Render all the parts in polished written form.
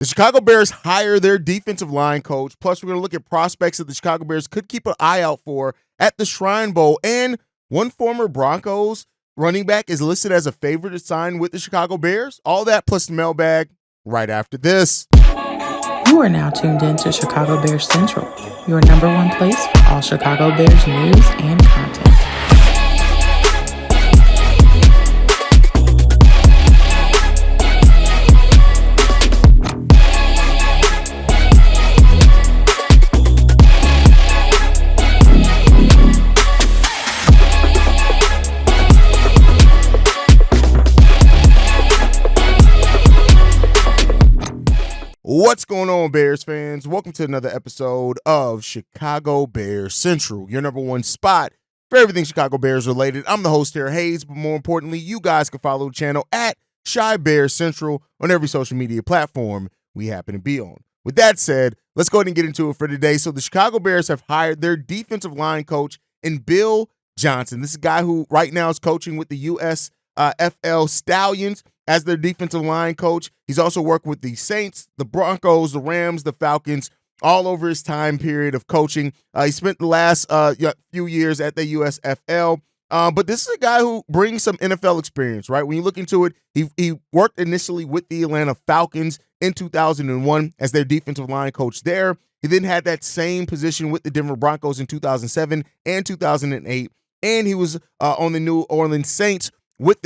The Chicago Bears hire their defensive line coach. Plus, we're going to look at prospects that the Chicago Bears could keep an eye out for at the Shrine Bowl. And one former Broncos running back is listed as a favorite to sign with the Chicago Bears. All that plus the mailbag right after this. You are now tuned in to Chicago Bears Central, your number one place for all Chicago Bears news and content. What's going on, Bears fans? Welcome to another episode of Chicago Bears Central, your number one spot for everything Chicago Bears related. I'm the host here, Hayes, but more importantly, you guys can follow the channel at Chi Bears Central on every social media platform we happen to be on. With that said, let's go ahead and get into it for today. So the Chicago Bears have hired their defensive line coach in Bill Johnson. This is a guy who right now is coaching with the USFL Stallions as their defensive line coach. He's also worked with the Saints, the Broncos, the Rams, the Falcons, all over his time period of coaching. He spent the last few years at the USFL. But this is a guy who brings some NFL experience, right? When you look into it, he worked initially with the Atlanta Falcons in 2001 as their defensive line coach there. He then had that same position with the Denver Broncos in 2007 and 2008. And he was on the New Orleans Saints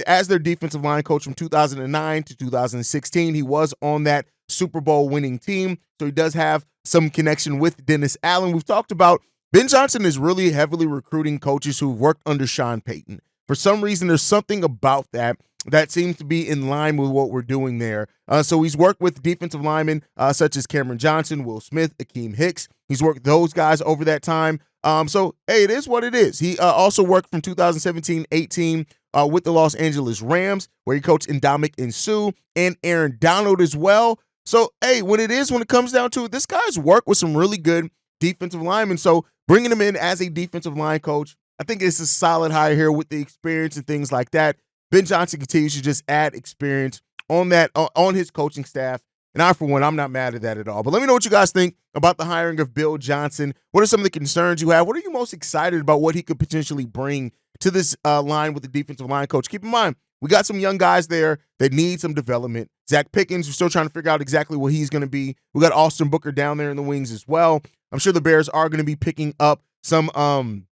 as their defensive line coach from 2009 to 2016. He was on that Super Bowl winning team, so he does have some connection with Dennis Allen. We've talked about Ben Johnson is really heavily recruiting coaches who've worked under Sean Payton. For some reason, there's something about that seems to be in line with what we're doing there. So he's worked with defensive linemen such as Cameron Johnson, Will Smith, Akeem Hicks. He's worked with those guys over that time. So, hey, it is what it is. He also worked from 2017-18 with the Los Angeles Rams, where he coached Ndamukong Suh and Aaron Donald as well. So, hey, when it comes down to it, this guy's worked with some really good defensive linemen. So bringing him in as a defensive line coach, I think it's a solid hire here with the experience and things like that. Ben Johnson continues to just add experience on his coaching staff. And I, for one, I'm not mad at that at all. But let me know what you guys think about the hiring of Bill Johnson. What are some of the concerns you have? What are you most excited about what he could potentially bring to this line with the defensive line coach? Keep in mind, we got some young guys there that need some development. Zach Pickens, we're still trying to figure out exactly what he's going to be. We got Austin Booker down there in the wings as well. I'm sure the Bears are going to be picking up some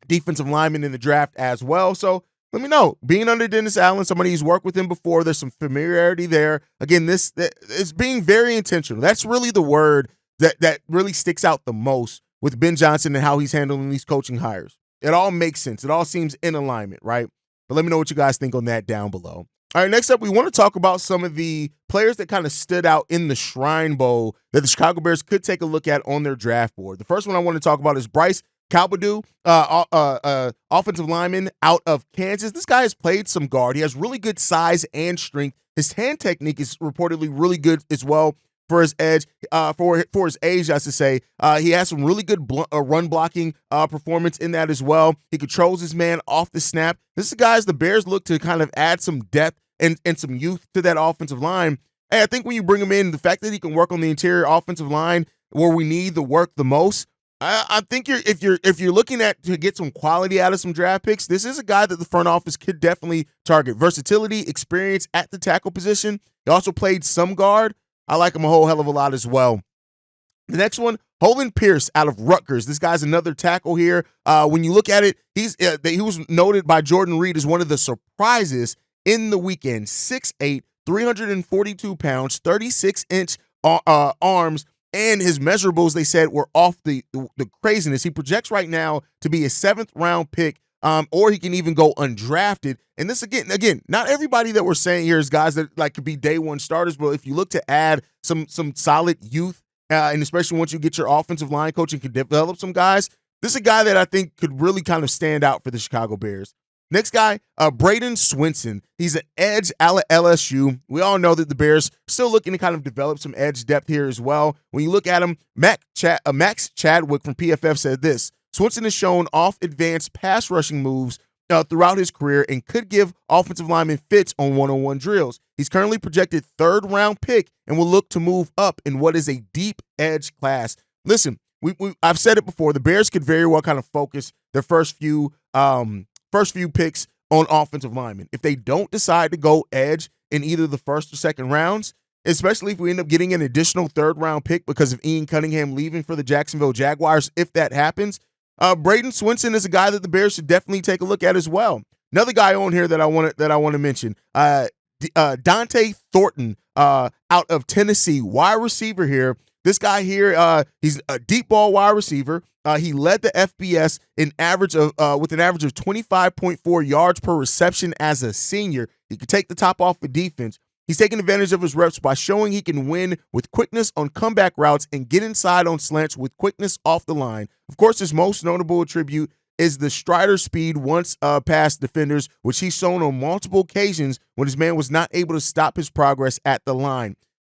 defensive linemen in the draft as well. So let me know. Being under Dennis Allen, somebody who's worked with him before, there's some familiarity there. Again, this is being very intentional. That's really the word that really sticks out the most with Ben Johnson and how he's handling these coaching hires. It all makes sense. It all seems in alignment, right? But let me know what you guys think on that down below. All right, next up, we want to talk about some of the players that kind of stood out in the Shrine Bowl that the Chicago Bears could take a look at on their draft board. The first one I want to talk about is Bryce Cabeldue, offensive lineman out of Kansas. This guy has played some guard. He has really good size and strength. His hand technique is reportedly really good as well for his edge, for his age, I should say. He has some really good run blocking performance in that as well. He controls his man off the snap. This is guys the Bears look to kind of add some depth and some youth to that offensive line. Hey, I think when you bring him in, the fact that he can work on the interior offensive line where we need the work the most, I think if you're looking to get some quality out of some draft picks, this is a guy that the front office could definitely target. Versatility, experience at the tackle position. He also played some guard. I like him a whole hell of a lot as well. The next one, Holden Pierce out of Rutgers. This guy's another tackle here. When you look at it, he was noted by Jordan Reed as one of the surprises in the weekend. 6'8", 342 pounds, 36-inch arms. And his measurables, they said, were off the craziness. He projects right now to be a 7th-round pick, or he can even go undrafted. And this, again, not everybody that we're saying here is guys that could be day one starters, but if you look to add some solid youth, and especially once you get your offensive line coach and can develop some guys, this is a guy that I think could really kind of stand out for the Chicago Bears. Next guy, Bradyn Swinson. He's an edge out of LSU. We all know that the Bears still looking to kind of develop some edge depth here as well. When you look at him, Max Chadwick from PFF said this: Swinson has shown off advanced pass rushing moves throughout his career and could give offensive linemen fits on one-on-one drills. He's currently projected 3rd-round pick and will look to move up in what is a deep edge class. Listen, I've said it before. The Bears could very well kind of focus their first few picks on offensive linemen. If they don't decide to go edge in either the 1st or 2nd rounds, especially if we end up getting an additional 3rd-round pick because of Ian Cunningham leaving for the Jacksonville Jaguars, if that happens, Bradyn Swinson is a guy that the Bears should definitely take a look at as well. Another guy on here that I want to mention, Dante Thornton, out of Tennessee, wide receiver here. This guy here, he's a deep ball wide receiver. He led the FBS with an average of 25.4 yards per reception as a senior. He could take the top off the defense. He's taking advantage of his reps by showing he can win with quickness on comeback routes and get inside on slants with quickness off the line. Of course, his most notable attribute is the strider speed once past defenders, which he's shown on multiple occasions when his man was not able to stop his progress at the line.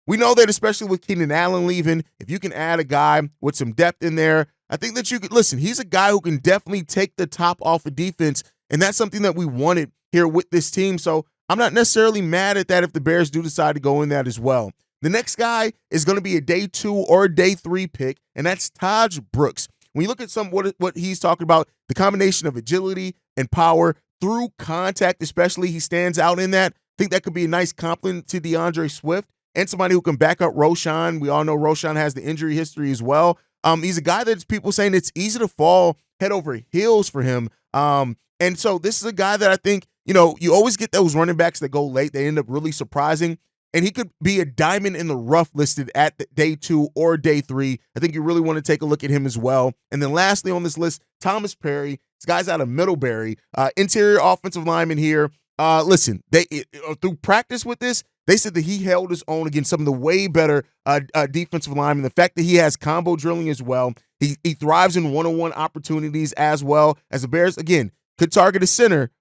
We know that especially with Keenan Allen leaving, if you can add a guy with some depth in there, I think that you could listen. He's a guy who can definitely take the top off of defense, and that's something that we wanted here with this team. So I'm not necessarily mad at that if the Bears do decide to go in that as well. The next guy is going to be a day 2 or a day 3 pick, and that's Taj Brooks. When you look at what he's talking about, the combination of agility and power through contact, especially, he stands out in that. I think that could be a nice compliment to DeAndre Swift and somebody who can back up Roschon. We all know Roschon has the injury history as well. He's a guy that's people saying it's easy to fall head over heels for him. And so this is a guy that I think, you always get those running backs that go late. They end up really surprising. And he could be a diamond in the rough listed at day 2 or day 3. I think you really want to take a look at him as well. And then lastly on this list, Thomas Perry. This guy's out of Middlebury. Interior offensive lineman here. Listen, through practice with this, they said that he held his own against some of the way better defensive linemen. The fact that he has combo drilling as well. He thrives in one-on-one opportunities as well. As the Bears, again, could target a center.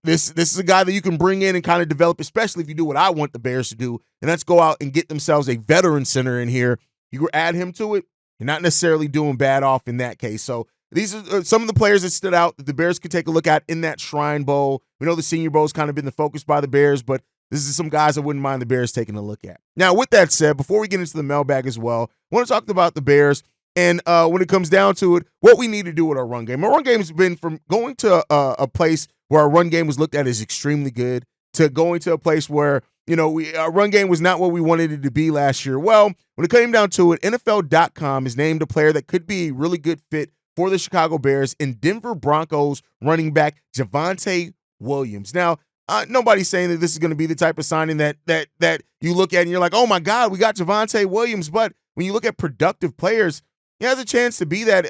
This is a guy that you can bring in and kind of develop, especially if you do what I want the Bears to do, and that's go out and get themselves a veteran center in here. You add him to it, you're not necessarily doing bad off in that case. So these are some of the players that stood out that the Bears could take a look at in that Shrine Bowl. We know the Senior Bowl has kind of been the focus by the Bears, but this is some guys I wouldn't mind the Bears taking a look at. Now, with that said, before we get into the mailbag as well, I want to talk about the Bears. And when it comes down to it, what we need to do with our run game. Our run game has been from going to a place where our run game was looked at as extremely good to going to a place where, our run game was not what we wanted it to be last year. Well, when it came down to it, NFL.com has named a player that could be a really good fit for the Chicago Bears in Denver Broncos running back Javonte Williams. Now, nobody's saying that this is going to be the type of signing that you look at and you're like, oh my God, we got Javonte Williams. But when you look at productive players, he has a chance to be that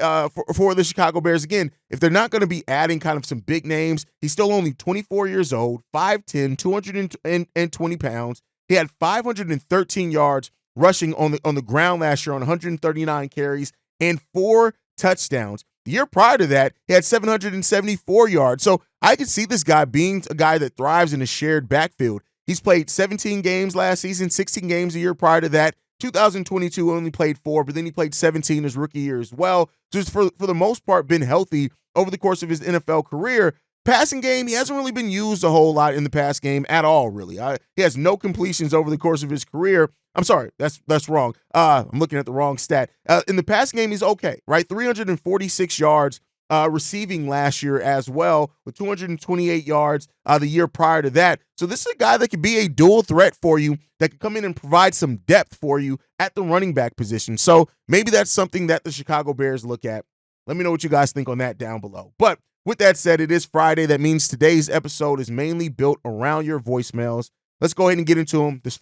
for the Chicago Bears. Again, if they're not going to be adding kind of some big names, he's still only 24 years old, 5'10", 220 pounds. He had 513 yards rushing on the ground last year on 139 carries and 4 touchdowns. The year prior to that, he had 774 yards. So I could see this guy being a guy that thrives in a shared backfield. He's played 17 games last season, 16 games a year prior to that. 2022 only played 4, but then he played 17 his rookie year as well. Just for the most part, been healthy over the course of his NFL career. Passing game, he hasn't really been used a whole lot in the pass game at all, really. He has no completions over the course of his career. I'm sorry, that's wrong. I'm looking at the wrong stat. In the pass game, he's okay, right? 346 yards receiving last year as well, with 228 yards the year prior to that. So this is a guy that could be a dual threat for you, that could come in and provide some depth for you at the running back position. So maybe that's something that the Chicago Bears look at. Let me know what you guys think on that down below. But with that said, it is Friday. That means today's episode is mainly built around your voicemails. Let's go ahead and get into them. This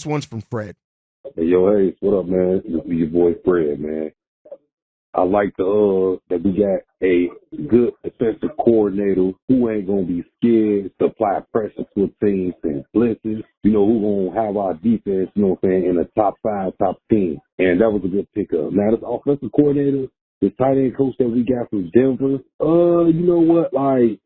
one's from Fred. Hey, yo, what up, man? This is your boy Fred, man. I like that we got a good defensive coordinator who ain't gonna be scared to apply pressure to teams and blitzes. Who gonna have our defense, in the top 5, top 10. And that was a good pickup. Now this offensive coordinator, the tight end coach that we got from Denver, you know what? Like,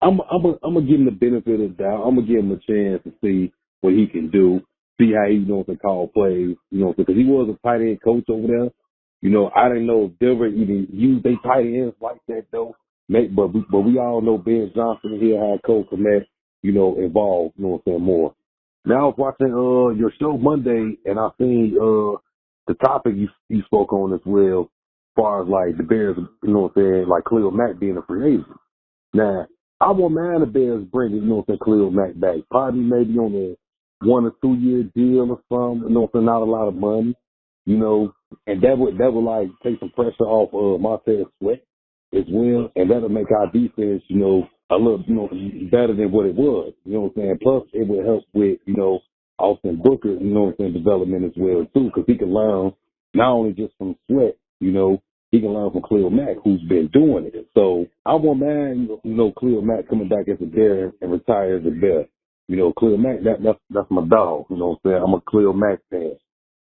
I'm gonna give him the benefit of the doubt. I'm gonna give him a chance to see what he can do, see how he to call plays, because he was a tight end coach over there. I didn't know if Denver even used their tight ends like that though. But we all know Ben Johnson here had Cole Kmet, involved, more. Now I was watching your show Monday, and I seen the topic you spoke on as well, as far as like the Bears, you know what I'm saying, like Khalil Mack being a free agent. Now I won't mind the Bears bringing, you know what I'm saying, Khalil Mack back, probably maybe on a 1 or 2 year deal or something, you know what I'm saying, not a lot of money, you know, and that would like take some pressure off Montez Sweat as well, and that'll make our defense, you know, a little, you know, better than what it was. You know what I'm saying? Plus, it would help with, you know, Austin Booker, you know what I'm saying, development as well too, because he can learn not only just from Sweat, you know, he can learn from Khalil Mack, who's been doing it. So I won't mind, you know, Khalil Mack coming back as a Bear and retire as a Bear. You know, Khalil Mack, that's my dog. You know what I'm saying? I'm a Khalil Mack fan.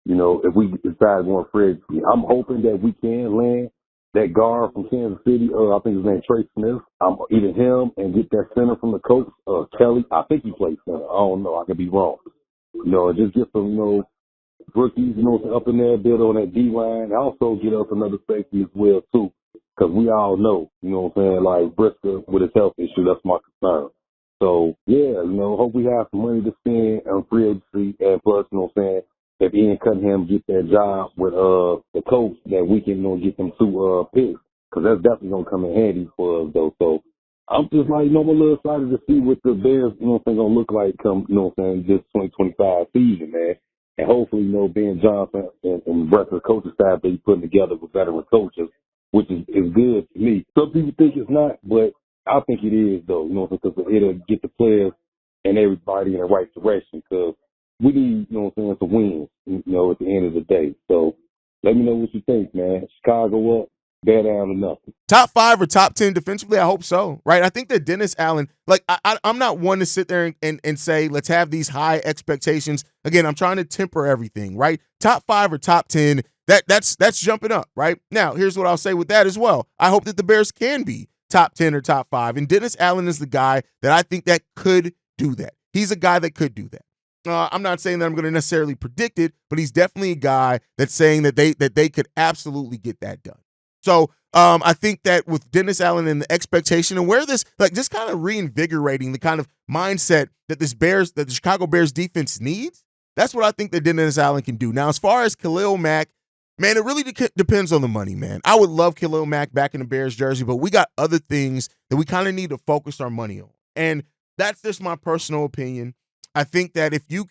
You know, if we decide going free agency, I'm hoping that we can land that guard from Kansas City, I think his name Trey Smith. Either him and get that center from the coach, Kelly. I think he plays center. I don't know. I could be wrong. You know, just get some, you know, rookies, you know, up in there, build on that D line. Also get us another safety as well too, because we all know, you know what I'm saying, like Brisker with his health issue. That's my concern. So yeah, you know, hope we have some money to spend on free agency, and plus, you know what I'm saying, if Ian Cunningham get that job with the coach, that we can, you know, get them 2 picks, because that's definitely gonna come in handy for us though. So I'm just like, you know, I'm a little excited to see what the Bears, you know what I'm saying, gonna look like come, you know what I'm saying, this 2025 season, man. And hopefully, you know, Ben Johnson and the rest of the coaching staff that he's putting together with veteran coaches, which is good to me. Some people think it's not, but I think it is, though, you know, because it'll get the players and everybody in the right direction, because we need, you know what I'm saying, to win, you know, at the end of the day. So let me know what you think, man. Chicago up, Bear down to nothing. Top 5 or top 10 defensively? I hope so, right? I think that Dennis Allen, like, I'm not one to sit there and say, let's have these high expectations. Again, I'm trying to temper everything, right? Top 5 or top 10, that's jumping up, right? Now, here's what I'll say with that as well. I hope that the Bears can be top 10 or top 5, and Dennis Allen is the guy that I think that could do that. He's a guy that could do that. I'm not saying that I'm going to necessarily predict it, but he's definitely a guy that's saying that they could absolutely get that done. So I think that with Dennis Allen and the expectation and where this, like, just kind of reinvigorating the kind of mindset that the Chicago Bears defense needs, that's what I think that Dennis Allen can do. Now, as far as Khalil Mack, man, it really depends on the money, man. I would love Khalil Mack back in the Bears jersey, but we got other things that we kind of need to focus our money on. And that's just my personal opinion. I think that if you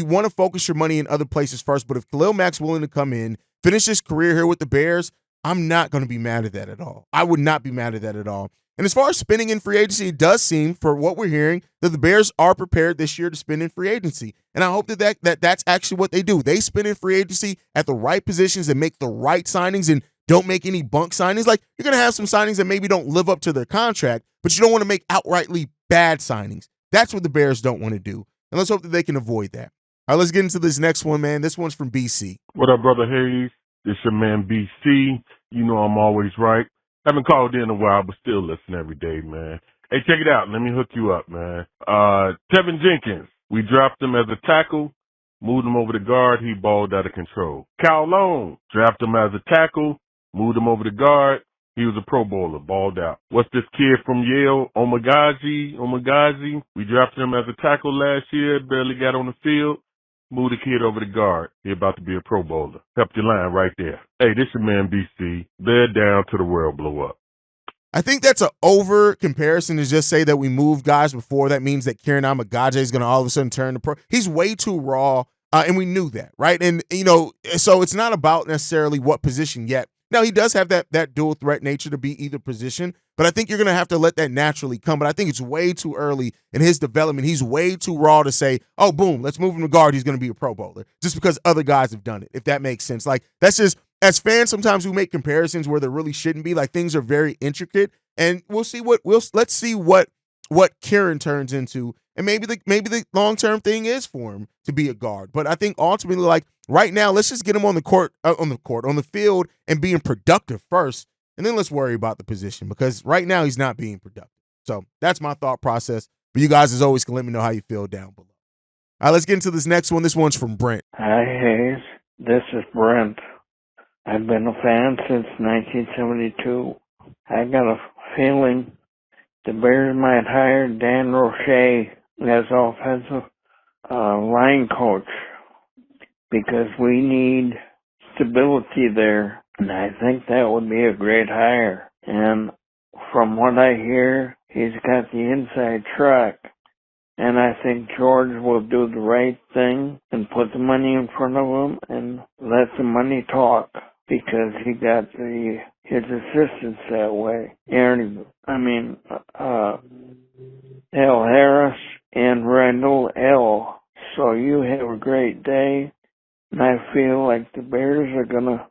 want to focus your money in other places first, but if Khalil Mack's willing to come in, finish his career here with the Bears, I'm not going to be mad at that at all. I would not be mad at that at all. And as far as spending in free agency, it does seem, for what we're hearing, that the Bears are prepared this year to spend in free agency. And I hope that's actually what they do. They spend in free agency at the right positions and make the right signings and don't make any bunk signings. Like, you're going to have some signings that maybe don't live up to their contract, but you don't want to make outrightly bad signings. That's what the Bears don't want to do. And let's hope that they can avoid that. All right, let's get into this next one, man. This one's from BC. What up, Brother Hayes? It's your man BC. You know I'm always right. Haven't called in a while, but still listen every day, man. Hey, check it out. Let me hook you up, man. Tevin Jenkins, we dropped him as a tackle, moved him over to guard. He balled out of control. Cal Long, drafted him as a tackle, moved him over to guard. He was a Pro Bowler, balled out. What's this kid from Yale, Omagazi? We drafted him as a tackle last year, barely got on the field. Move the kid over to guard. He about to be a Pro Bowler. Help your line right there. Hey, this your man BC. Bear down till the world blow up. I think that's an over comparison to just say that we moved guys before. That means that Kieran Amagaje is going to all of a sudden turn to pro. He's way too raw, and we knew that, right? And, you know, so it's not about necessarily what position yet. Now, he does have that dual threat nature to be either position, but I think you're going to have to let that naturally come. But I think it's way too early in his development. He's way too raw to say, oh, boom, let's move him to guard. He's going to be a Pro Bowler, just because other guys have done it, if that makes sense. Like, that's just, as fans, sometimes we make comparisons where there really shouldn't be. Like, things are very intricate, and let's see what Kieran turns into. And maybe the long-term thing is for him to be a guard. But I think ultimately, like, right now, let's just get him on the field and being productive first, and then let's worry about the position, because right now he's not being productive. So that's my thought process. But you guys, as always, can let me know how you feel down below. All right, let's get into this next one. This one's from Brent. Hi, Hayes. This is Brent. I've been a fan since 1972. I got a feeling the Bears might hire Dan Roche as offensive line coach because we need stability there, and I think that would be a great hire. And from what I hear, he's got the inside track. And I think George will do the right thing and put the money in front of him and let the money talk because he got his assistants that way. L. Harris and Randall L. So you have a great day. And I feel like the Bears are going to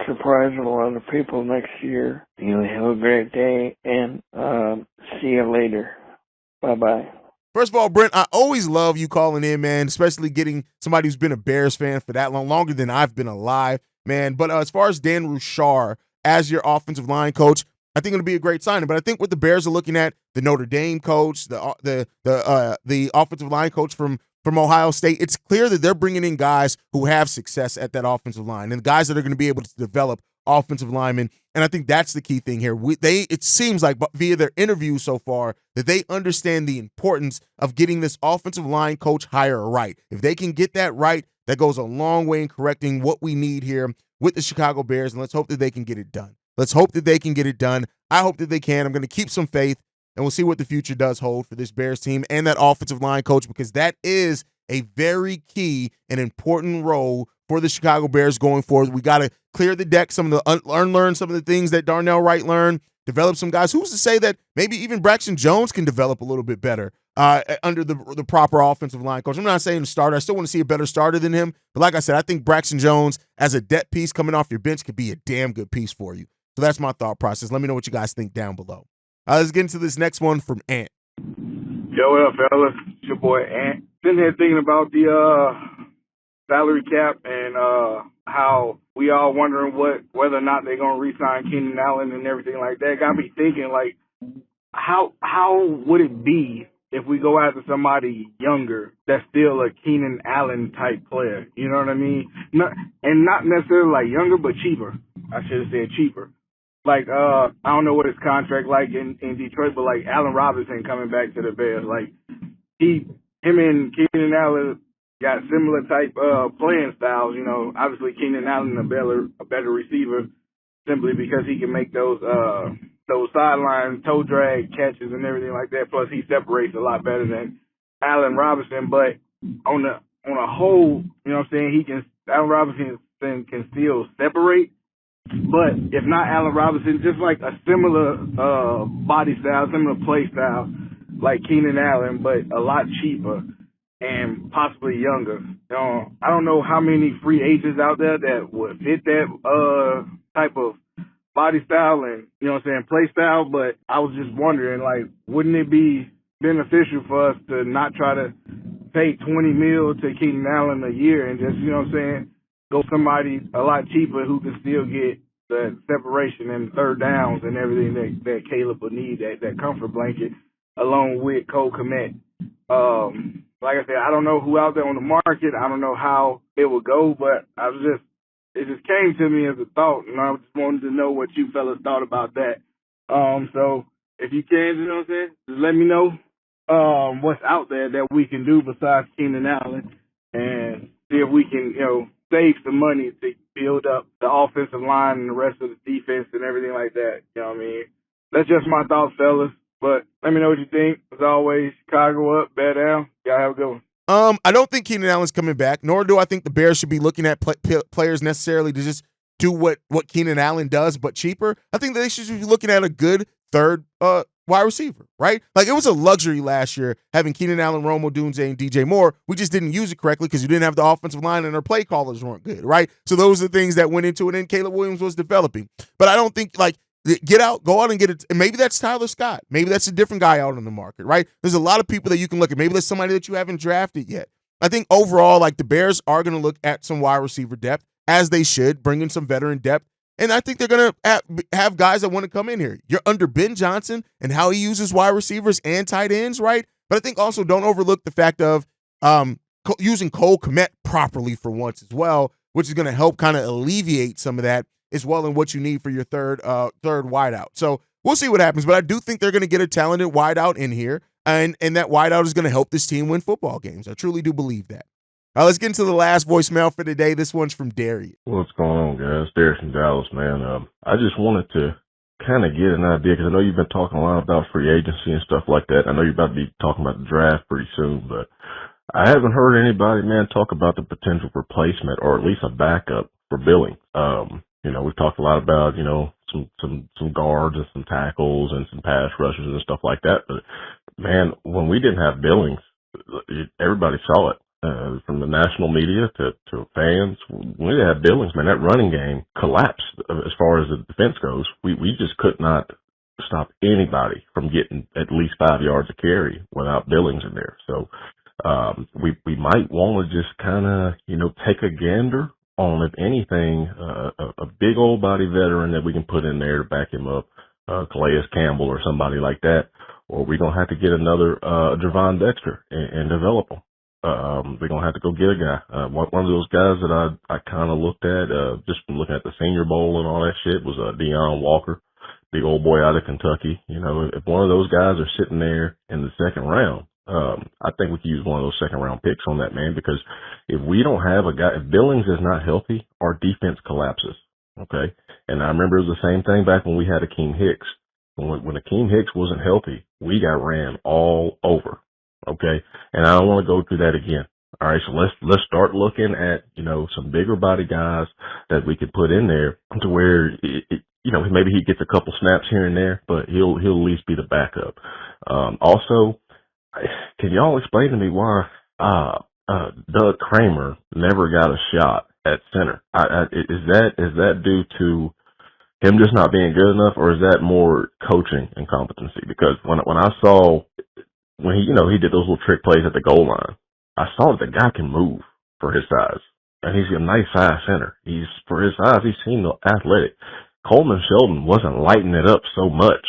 surprise a lot of people next year. You have a great day and see you later. Bye-bye. First of all, Brent, I always love you calling in, man, especially getting somebody who's been a Bears fan for that long, longer than I've been alive, man. But as far as Dan Roushar as your offensive line coach, I think it'll be a great signing. But I think what the Bears are looking at, the Notre Dame coach, the offensive line coach from Ohio State, it's clear that they're bringing in guys who have success at that offensive line and guys that are going to be able to develop offensive linemen. And I think that's the key thing here. It seems like via their interviews so far that they understand the importance of getting this offensive line coach hire right. If they can get that right, that goes a long way in correcting what we need here with the Chicago Bears, and let's hope that they can get it done. Let's hope that they can get it done. I hope that they can. I'm going to keep some faith, and we'll see what the future does hold for this Bears team and that offensive line coach, because that is a very key and important role for the Chicago Bears going forward. We got to clear the deck, unlearn some of the things that Darnell Wright learned, develop some guys. Who's to say that maybe even Braxton Jones can develop a little bit better under the proper offensive line coach? I'm not saying the starter. I still want to see a better starter than him. But like I said, I think Braxton Jones as a depth piece coming off your bench could be a damn good piece for you. So that's my thought process. Let me know what you guys think down below. Let's get into this next one from Ant. Yo, what up, fellas? It's your boy Ant. Sitting here thinking about the salary cap and how we all wondering whether or not they're gonna re-sign Keenan Allen and everything like that. Got me thinking, like, how would it be if we go after somebody younger that's still a Keenan Allen type player? You know what I mean? Not necessarily like younger, but cheaper. I should have said cheaper. Like, I don't know what his contract like in Detroit, but like Allen Robinson coming back to the Bears, like him and Keenan Allen got similar type playing styles. You know, obviously Keenan Allen a better receiver simply because he can make those sideline toe drag catches and everything like that. Plus he separates a lot better than Allen Robinson. But on a whole, you know what I'm saying, Allen Robinson can still separate. But if not Allen Robinson, just like a similar body style, similar play style like Keenan Allen, but a lot cheaper and possibly younger. I don't know how many free agents out there that would fit that type of body style and, you know what I'm saying, play style, but I was just wondering, like, wouldn't it be beneficial for us to not try to pay $20 million to Keenan Allen a year and just, you know what I'm saying, go somebody a lot cheaper who can still get the separation and third downs and everything that Caleb would need, that comfort blanket, along with Cole Kmet. Like I said, I don't know who out there on the market. I don't know how it would go, but it just came to me as a thought, and I just wanted to know what you fellas thought about that. So if you can, you know what I'm saying, just let me know what's out there that we can do besides Keenan Allen and see if we can, you know, save some money to build up the offensive line and the rest of the defense and everything like that. You know what I mean? That's just my thoughts, fellas. But let me know what you think. As always, Chicago up, bear down. Y'all have a good one. I don't think Keenan Allen's coming back, nor do I think the Bears should be looking at players necessarily to just do what Keenan Allen does, but cheaper. I think that they should be looking at a good third wide receiver, right? Like, it was a luxury last year having Keenan Allen, Rome Odunze, and DJ Moore. We just didn't use it correctly because you didn't have the offensive line and our play callers weren't good, right? So those are the things that went into it, and Caleb Williams was developing. But I don't think, like, go out and get it. And maybe that's Tyler Scott. Maybe that's a different guy out on the market, right? There's a lot of people that you can look at. Maybe there's somebody that you haven't drafted yet. I think overall, like, the Bears are going to look at some wide receiver depth, as they should, bring in some veteran depth. And I think they're going to have guys that want to come in here. You're under Ben Johnson and how he uses wide receivers and tight ends, right? But I think also don't overlook the fact of using Cole Kmet properly for once as well, which is going to help kind of alleviate some of that as well in what you need for your third wideout. So we'll see what happens. But I do think they're going to get a talented wideout in here. And that wideout is going to help this team win football games. I truly do believe that. Let's get into the last voicemail for today. This one's from Darius. What's going on, guys? Darius from Dallas, man. I just wanted to kind of get an idea, because I know you've been talking a lot about free agency and stuff like that. I know you're about to be talking about the draft pretty soon, but I haven't heard anybody, man, talk about the potential replacement or at least a backup for Billings. We've talked a lot about, some guards and some tackles and some pass rushers and stuff like that. But, man, when we didn't have Billings, everybody saw it. From the national media to fans, when we didn't have Billings, man, that running game collapsed as far as the defense goes. We just could not stop anybody from getting at least 5 yards of carry without Billings in there. So we might want to just kind of, take a gander on, if anything, a big old body veteran that we can put in there to back him up, Calais Campbell or somebody like that, or we're going to have to get another Javon Dexter and develop him. We're going to have to go get a guy. One of those guys that I kind of looked at, just from looking at the Senior Bowl and all that shit, was Deion Walker, big old boy out of Kentucky. If one of those guys are sitting there in the second round, I think we could use one of those second round picks on that, man, because if we don't have a guy, if Billings is not healthy, our defense collapses. Okay. And I remember it was the same thing back when we had Akeem Hicks. When Akeem Hicks wasn't healthy, we got ran all over. Okay. And I don't want to go through that again. All right. So let's start looking at, some bigger body guys that we could put in there to where, maybe he gets a couple snaps here and there, but he'll at least be the backup. Also, can y'all explain to me why, Doug Kramer never got a shot at center? Is that due to him just not being good enough, or is that more coaching incompetency? Because when I saw, when he did those little trick plays at the goal line, I saw that the guy can move for his size, and he's a nice size center. For his size, he seemed athletic. Coleman Sheldon wasn't lighting it up so much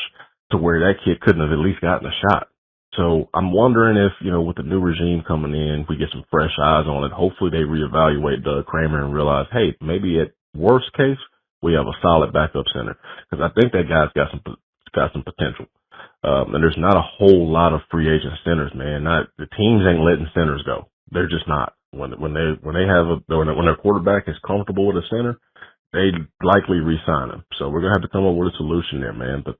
to where that kid couldn't have at least gotten a shot. So I'm wondering if, with the new regime coming in, we get some fresh eyes on it. Hopefully they reevaluate Doug Kramer and realize, hey, maybe at worst case, we have a solid backup center. Because I think that guy's got some potential. And there's not a whole lot of free agent centers, man. The teams ain't letting centers go. They're just not. When their quarterback is comfortable with a center, they likely re-sign him. So we're gonna have to come up with a solution there, man. But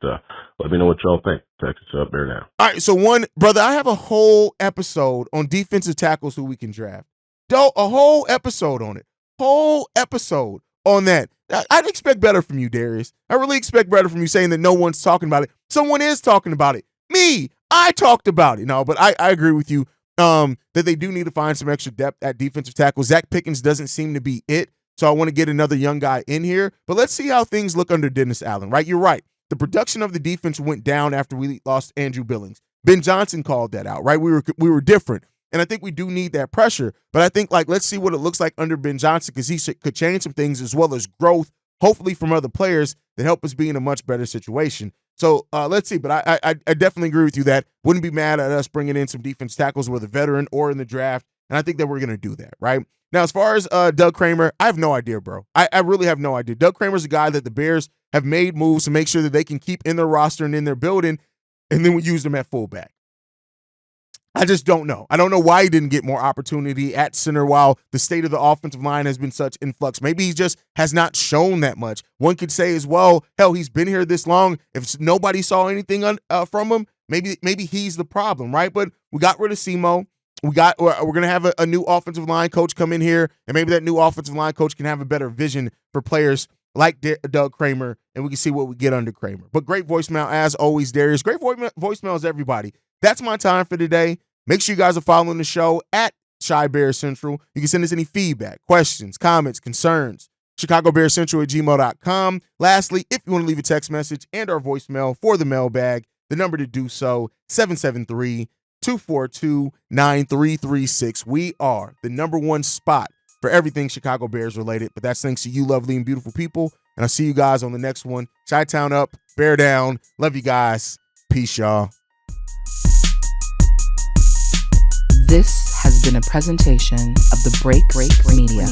let me know what y'all think. Text us up there now. All right, so brother, I have a whole episode on defensive tackles who we can draft. A whole episode on it. Whole episode on that. I'd expect better from you, Darius. I really expect better from you, saying that no one's talking about it. Someone is talking about it. Me. I talked about it. No, but I agree with you that they do need to find some extra depth at defensive tackle. Zach Pickens doesn't seem to be it. So I want to get another young guy in here. But let's see how things look under Dennis Allen, right? You're right. The production of the defense went down after we lost Andrew Billings. Ben Johnson called that out, right? We were different. And I think we do need that pressure. But I think, let's see what it looks like under Ben Johnson, because he could change some things, as well as growth, hopefully from other players that help us be in a much better situation. So let's see. But I definitely agree with you that wouldn't be mad at us bringing in some defense tackles, whether veteran or in the draft. And I think that we're going to do that, right? Now, as far as Doug Kramer, I have no idea, bro. I really have no idea. Doug Kramer's a guy that the Bears have made moves to make sure that they can keep in their roster and in their building, and then we use them at fullback. I just don't know. I don't know why he didn't get more opportunity at center while the state of the offensive line has been such in flux. Maybe he just has not shown that much. One could say as well, hell, he's been here this long. If nobody saw anything from him, maybe he's the problem, right? But we got rid of Simo. We're going to have a new offensive line coach come in here, and maybe that new offensive line coach can have a better vision for players like Doug Kramer, and we can see what we get under Kramer. But great voicemail, as always, Darius. Great voicemails, everybody. That's my time for today. Make sure you guys are following the show at Chi Bear Central. You can send us any feedback, questions, comments, concerns, ChicagoBearCentral@gmail.com. Lastly, if you want to leave a text message and our voicemail for the mailbag, the number to do so, 773-242-9336. We are the number one spot for everything Chicago Bears related, but that's thanks to you lovely and beautiful people. And I'll see you guys on the next one. Chi-Town up, Bear down. Love you guys. Peace, y'all. This has been a presentation of the Break Media.